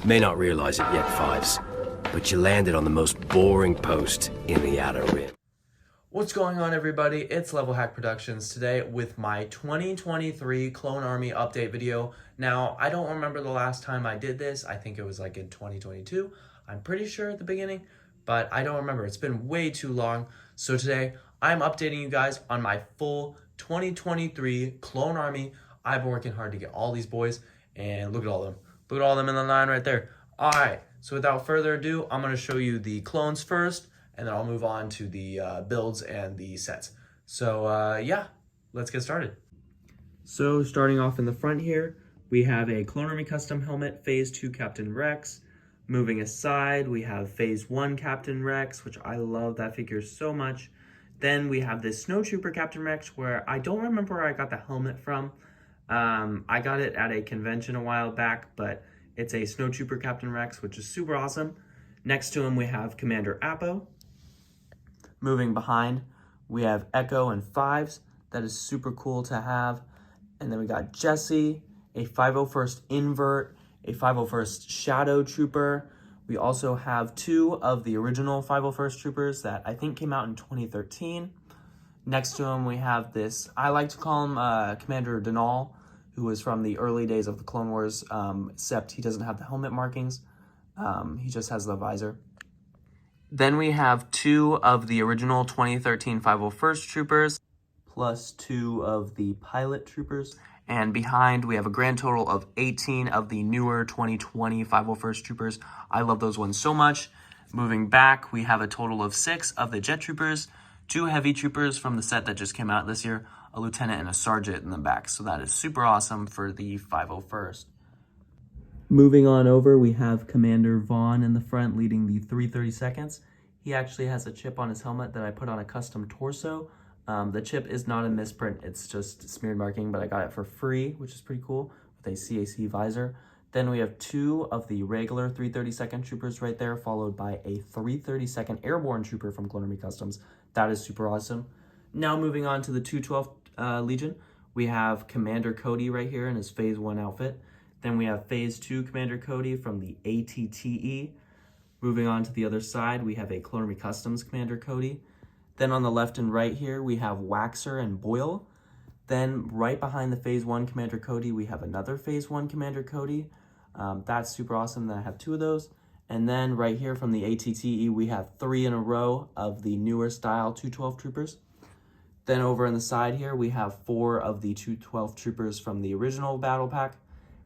May not realize it yet, Fives, but you landed on the most boring post in the Outer Rim. What's going on, everybody? It's Level Hack Productions today with my 2023 Clone Army update video. Now, I don't remember the last time I did this. I think it was like in 2022. I'm pretty sure at the beginning, but I don't remember. It's been way too long. So today, I'm updating you guys on my full 2023 Clone Army. I've been working hard to get all these boys, and look at all of them. Look at all of them in the line right there. All right, so without further ado, I'm going to show you the clones first, and then I'll move on to the builds and the sets. So yeah, let's get started. So starting off in the front here, we have a Clone Army Custom Helmet Phase 2 Captain Rex. Moving aside, we have Phase 1 Captain Rex, which I love that figure so much. Then we have this Snowtrooper Captain Rex, where I don't remember where I got the helmet from. I got it at a convention a while back, but it's a Snowtrooper Captain Rex, which is super awesome. Next to him, we have Commander Appo. Moving behind, we have Echo and Fives. That is super cool to have. And then we got Jesse, a 501st Invert, a 501st Shadow Trooper. We also have two of the original 501st Troopers that I think came out in 2013. Next to him, we have this, I like to call him Commander Denal, who was from the early days of the Clone Wars, except he doesn't have the helmet markings. He just has the visor. Then we have two of the original 2013 501st Troopers, plus two of the Pilot Troopers. And behind, we have a grand total of 18 of the newer 2020 501st Troopers. I love those ones so much. Moving back, we have a total of 6 of the Jet Troopers, 2 Heavy Troopers from the set that just came out this year, a Lieutenant and a Sergeant in the back. So that is super awesome for the 501st. Moving on over, we have Commander Vaughn in the front leading the 332nds. He actually has a chip on his helmet that I put on a custom torso. The chip is not a misprint, it's just smeared marking, but I got it for free, which is pretty cool, with a CAC visor. Then we have 2 of the regular 332nd Troopers right there, followed by a 332nd Airborne Trooper from Clone Army Customs. That is super awesome. Now moving on to the 212 Legion, we have Commander Cody right here in his Phase 1 outfit. Then we have Phase 2 Commander Cody from the ATTE. Moving on to the other side, we have a Clone Army Customs Commander Cody. Then on the left and right here, we have Waxer and Boyle. Then right behind the Phase 1 Commander Cody, we have another Phase 1 Commander Cody. That's super awesome that I have 2 of those. And then right here from the ATTE, we have 3 in a row of the newer style 212 Troopers. Then over on the side here, we have 4 of the 212 Troopers from the original Battle Pack.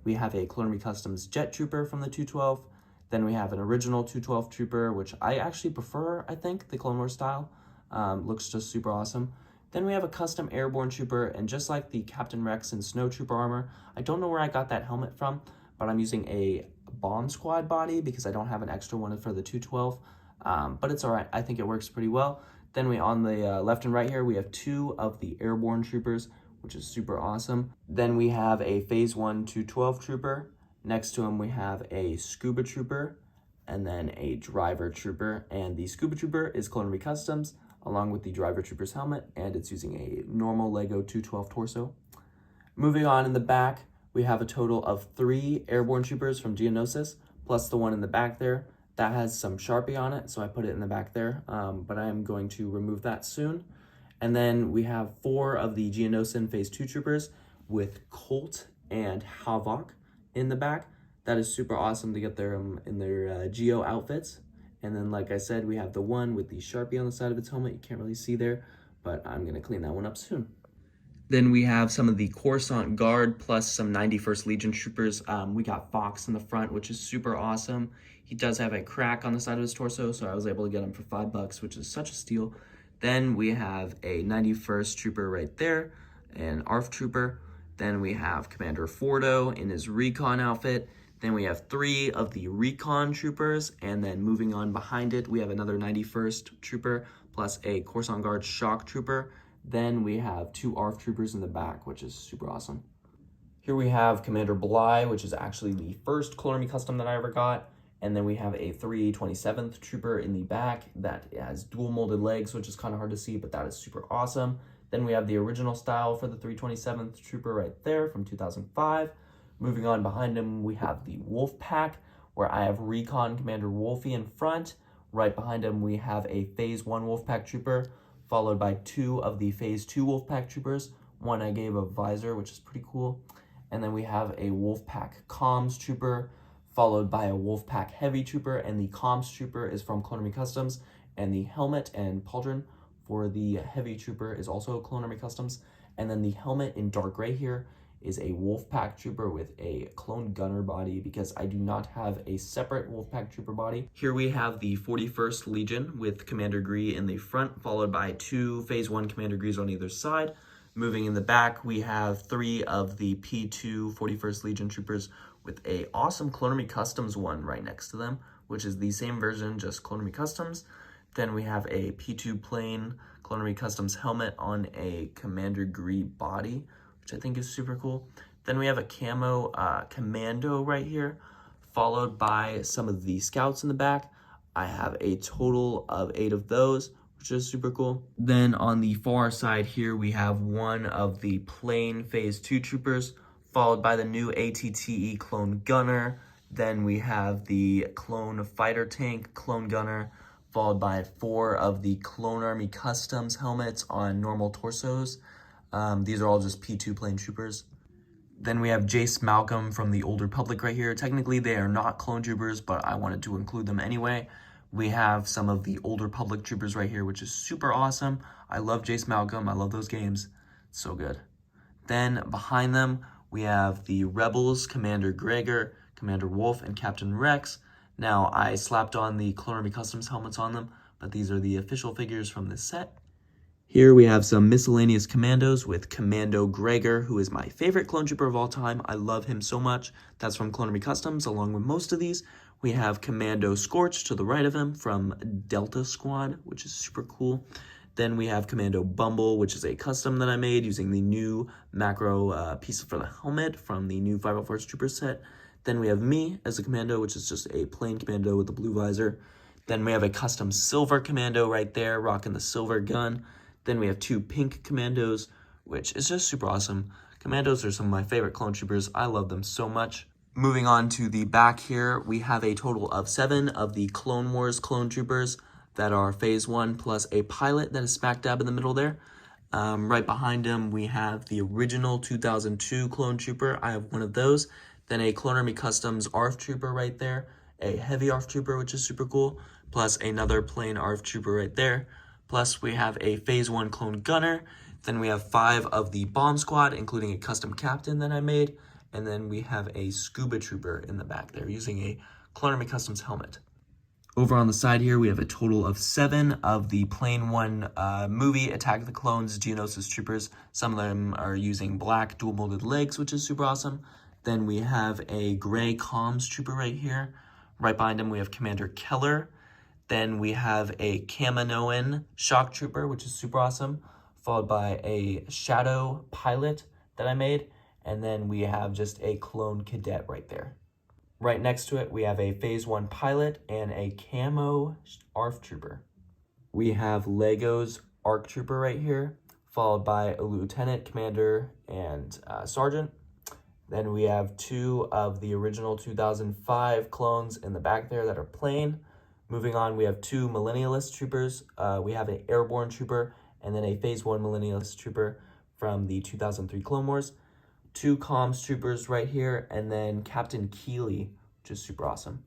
We have a Clone Army Customs Jet Trooper from the 212. Then we have an original 212 Trooper, which I actually prefer, I think, the Clone Wars style. Looks just super awesome. Then we have a custom Airborne Trooper, and just like the Captain Rex and Snow Trooper armor, I don't know where I got that helmet from, but I'm using a Bomb Squad body because I don't have an extra one for the 212, but it's all right. I think it works pretty well. Then on the left and right here, we have 2 of the Airborne Troopers, which is super awesome. Then we have a Phase 1 212 Trooper. Next to him, we have a Scuba Trooper, and then a Driver Trooper. And the Scuba Trooper is Clone Army Customs, along with the Driver Trooper's helmet, and it's using a normal Lego 212 torso. Moving on in the back, we have a total of 3 Airborne Troopers from Geonosis, plus the one in the back there. That has some Sharpie on it, so I put it in the back there, but I am going to remove that soon. And then we have 4 of the Geonosian Phase 2 Troopers with Colt and Havok in the back. That is super awesome to get their in their Geo outfits. And then, like I said, we have the one with the Sharpie on the side of its helmet. You can't really see there, but I'm going to clean that one up soon. Then we have some of the Coruscant Guard plus some 91st Legion Troopers. We got Fox in the front, which is super awesome. He does have a crack on the side of his torso, so I was able to get him for $5, which is such a steal. Then we have a 91st Trooper right there, an ARF Trooper. Then we have Commander Fordo in his Recon outfit. Then we have 3 of the Recon Troopers, and then moving on behind it, we have another 91st Trooper, plus a Coruscant Guard Shock Trooper. Then we have 2 ARF Troopers in the back, which is super awesome. Here we have Commander Bly, which is actually the first Clone Army custom that I ever got. And then we have a 327th Trooper in the back that has dual molded legs, which is kind of hard to see, but that is super awesome. Then we have the original style for the 327th Trooper right there from 2005. Moving on behind him, we have the Wolf Pack, where I have Recon Commander Wolfie in front. Right behind him, we have a Phase 1 Wolfpack Trooper, followed by 2 of the Phase 2 Wolfpack Troopers. One I gave a visor, which is pretty cool. And then we have a Wolfpack Comms Trooper, followed by a Wolfpack Heavy Trooper, and the Comms Trooper is from Clone Army Customs, and the helmet and pauldron for the Heavy Trooper is also Clone Army Customs. And then the helmet in dark gray here is a Wolfpack Trooper with a Clone Gunner body, because I do not have a separate Wolfpack Trooper body. Here we have the 41st Legion with Commander Gree in the front, followed by 2 Phase 1 Commander Grees on either side. Moving in the back, we have 3 of the P2 41st Legion Troopers with a awesome Clone Army Customs one right next to them, which is the same version, just Clone Army Customs. Then we have a P2 plain Clone Army Customs helmet on a Commander Gree body, which I think is super cool. Then we have a camo commando right here, followed by some of the scouts in the back. I have a total of 8 of those, which is super cool. Then on the far side here, we have one of the plain Phase 2 troopers, followed by the new ATTE Clone Gunner. Then we have the Clone Fighter Tank Clone Gunner, followed by 4 of the Clone Army Customs helmets on normal torsos. These are all just P2 plain troopers. Then we have Jace Malcolm from the Old Republic right here. Technically, they are not clone troopers, but I wanted to include them anyway. We have some of the Old Republic troopers right here, which is super awesome. I love Jace Malcolm. I love those games. It's so good. Then behind them, we have the Rebels, Commander Gregor, Commander Wolf, and Captain Rex. Now, I slapped on the Clone Army Customs helmets on them, but these are the official figures from this set. Here we have some miscellaneous commandos with Commando Gregor, who is my favorite clone trooper of all time. I love him so much. That's from Clone Army Customs, along with most of these. We have Commando Scorch to the right of him from Delta Squad, which is super cool. Then we have Commando Bumble, which is a custom that I made using the new macro piece for the helmet from the new 501st Trooper set. Then we have me as a commando, which is just a plain commando with a blue visor. Then we have a custom silver commando right there, rocking the silver gun. Then we have 2 pink commandos, which is just super awesome. Commandos are some of my favorite clone troopers. I love them so much. Moving on to the back here, we have a total of 7 of the Clone Wars clone troopers that are Phase 1, plus a pilot that is smack dab in the middle there. Right behind him, we have the original 2002 clone trooper. I have one of those. Then a Clone Army Customs ARF trooper right there. A heavy ARF trooper, which is super cool. Plus another plain ARF trooper right there. Plus we have a Phase 1 clone gunner. Then we have 5 of the bomb squad, including a custom captain that I made. And then we have a scuba trooper in the back there using a Clone Army Customs helmet. Over on the side here, we have a total of 7 of the Plane 1 movie Attack of the Clones Geonosis troopers. Some of them are using black dual molded legs, which is super awesome. Then we have a gray comms trooper right here. Right behind him, we have Commander Keller. Then we have a Kaminoan shock trooper, which is super awesome, followed by a shadow pilot that I made. And then we have just a clone cadet right there. Right next to it, we have a Phase 1 pilot and a camo ARF trooper. We have Lego's ARC trooper right here, followed by a lieutenant, commander, and sergeant. Then we have 2 of the original 2005 clones in the back there that are plain. Moving on, we have 2 Millennialist troopers. We have an airborne trooper and then a Phase 1 Millennialist trooper from the 2003 Clone Wars. 2 comms troopers right here, and then Captain Keeley, which is super awesome.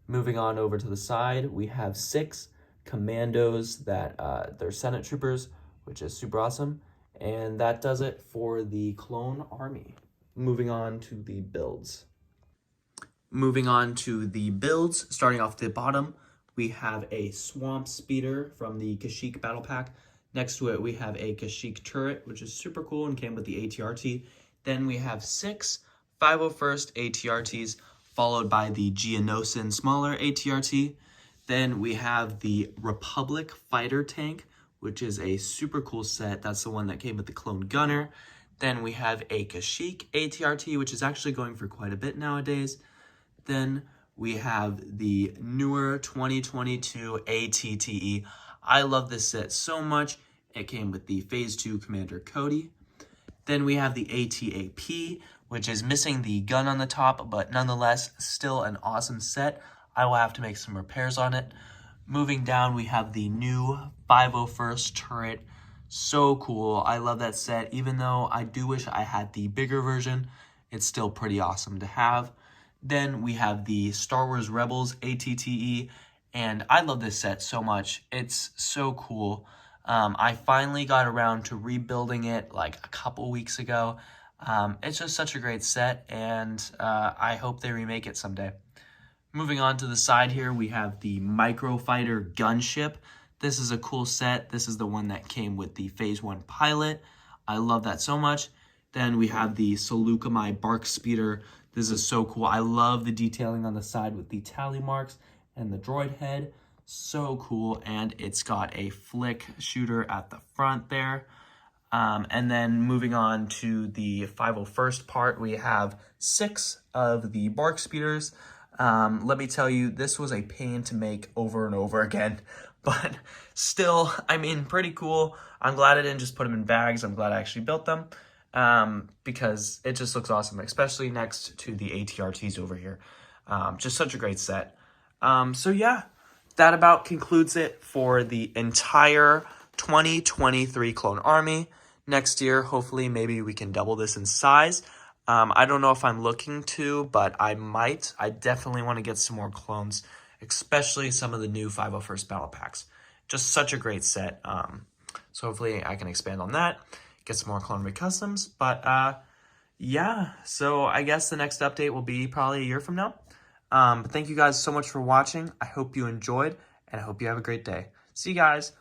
Moving on over to the side, we have 6 commandos that they're Senate troopers, which is super awesome. And that does it for the Clone Army. Moving on to the builds. Starting off the bottom, we have a Swamp Speeder from the Kashyyyk Battle Pack. Next to it, we have a Kashyyyk turret, which is super cool and came with the ATRT. Then we have 6 501st ATRTs, followed by the Geonosis smaller ATRT. Then we have the Republic Fighter Tank, which is a super cool set. That's the one that came with the Clone Gunner. Then we have a Kashyyyk ATRT, which is actually going for quite a bit nowadays. Then we have the newer 2022 ATTE. I love this set so much. It came with the Phase 2 Commander Cody. Then we have the ATAP, which is missing the gun on the top, but nonetheless, still an awesome set. I will have to make some repairs on it. Moving down, we have the new 501st turret. So cool. I love that set. Even though I do wish I had the bigger version, it's still pretty awesome to have. Then we have the Star Wars Rebels ATTE, and I love this set so much. It's so cool. I finally got around to rebuilding it like a couple weeks ago. It's just such a great set, and I hope they remake it someday. Moving on to the side here, we have the Microfighter Gunship. This is a cool set. This is the one that came with the Phase 1 pilot. I love that so much. Then we have the Saleucami Bark Speeder. This is so cool. I love the detailing on the side with the tally marks and the droid head. So cool. And it's got a flick shooter at the front there. And then moving on to the 501st part, we have 6 of the Bark Speeders. Let me tell you, this was a pain to make over and over again, but still, I mean, pretty cool. I'm glad I didn't just put them in bags. I'm glad I actually built them, because it just looks awesome, especially next to the ATRTs over here. Just such a great set. So yeah, that about concludes it for the entire 2023 Clone Army. Next year, hopefully, maybe we can double this in size. I don't know if I'm looking to, but I might. I definitely want to get some more clones, especially some of the new 501st battle packs. Just such a great set. So hopefully I can expand on that, get some more Clone Army customs. But yeah, so I guess the next update will be probably a year from now. But thank you guys so much for watching. I hope you enjoyed, and I hope you have a great day. See you guys.